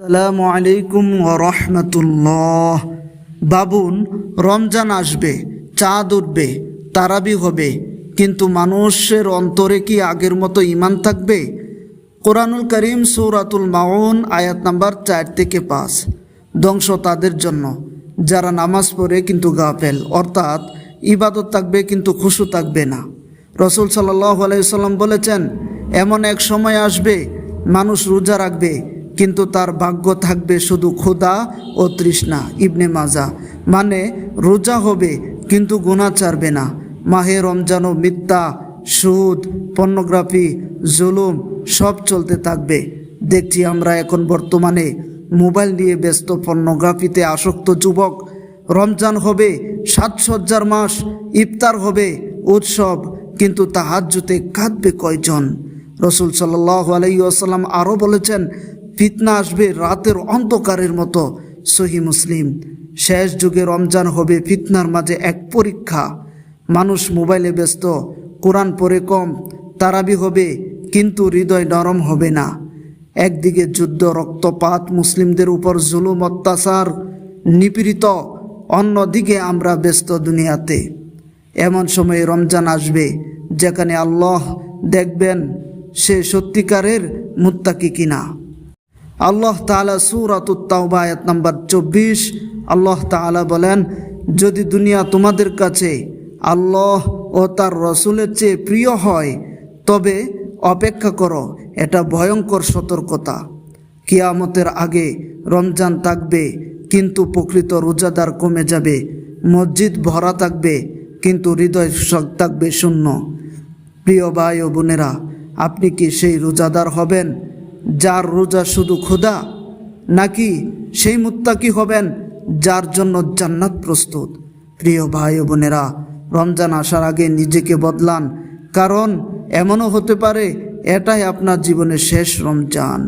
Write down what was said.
আসসালামু আলাইকুম ওয়া রাহমাতুল্লাহ। বাবুন, রমজান আসবে, চাঁদ উঠবে, তারাবি হবে, কিন্তু মানুষের অন্তরে কি আগের মতো ঈমান থাকবে? কোরআনুল কারীম সূরাতুল মাউন আয়াত নাম্বার 4 থেকে 5। ধ্বংস তাদের জন্য যারা নামাজ পড়ে কিন্তু গাফেল, অর্থাৎ ইবাদত থাকবে কিন্তু খুশু থাকবে না। রাসূল সাল্লাল্লাহু আলাইহি ওয়াসাল্লাম বলেছেন, এমন এক সময় আসবে মানুষ রোজা রাখবে কিন্তু তার ভাগ্য থাকবে শুধু ক্ষুধা ও তৃষ্ণা। ইবনে মাজা। মানে রোজা হবে কিন্তু গুনাহ ছাড়বে না। মাহে রমজানও মিথ্যা, সুদ, পর্নোগ্রাফি, জুলুম সব চলতে থাকবে। দেখছি আমরা এখন বর্তমানে মোবাইল নিয়ে ব্যস্ত, পর্নোগ্রাফিতে আসক্ত যুবক। রমজান হবে সাজসজ্জার মাস, ইফতার হবে উৎসব, কিন্তু তাহাজ্জুদে কাঁদবে কয়জন? রাসূল সাল্লাল্লাহু আলাইহি ওয়াসাল্লাম আরও বলেছেন, ফিতনা আসবে রাতের অন্ধকারের মতো। সহিহ মুসলিম। শেষ যুগে রমজান হবে ফিতনার মাঝে এক পরীক্ষা। মানুষ মোবাইলে ব্যস্ত, কোরআন পড়ে কম, তারাবি হবে কিন্তু হৃদয় নরম হবে না। একদিকে যুদ্ধ, রক্তপাত, মুসলিমদের উপর জুলুম, অত্যাচার, নিপীড়িত, অন্যদিকে আমরা ব্যস্ত দুনিয়াতে। এমন সময়ে রমজান আসবে যেখানে আল্লাহ দেখবেন সে সত্যিকারের মুত্তাকি কিনা। আল্লাহ তাআলা সূরাতুত তাওবা আয়াত নাম্বার 24 আল্লাহ তাআলা বলেন, যদি দুনিয়া তোমাদের কাছে আল্লাহ ও তার রসুলের চেয়ে প্রিয় হয় তবে অপেক্ষা করো, এটা ভয়ঙ্কর সতর্কতা। কিয়ামতের আগে রমজান থাকবে কিন্তু প্রকৃত রোজাদার কমে যাবে। মসজিদ ভরা থাকবে কিন্তু হৃদয় থাকবে শূন্য। প্রিয় ভাই ও বোনেরা, আপনি কি সেই রোজাদার হবেন যার রোজা শুধু ক্ষুধা, নাকি সেই মুত্তাকি হবেন যার জন্য জান্নাত প্রস্তুত? প্রিয় ভাই ও বোনেরা, রমজান আসার আগে নিজেকে বদলান, কারণ এমনও হতে পারে এটাই আপনার জীবনের শেষ রমজান।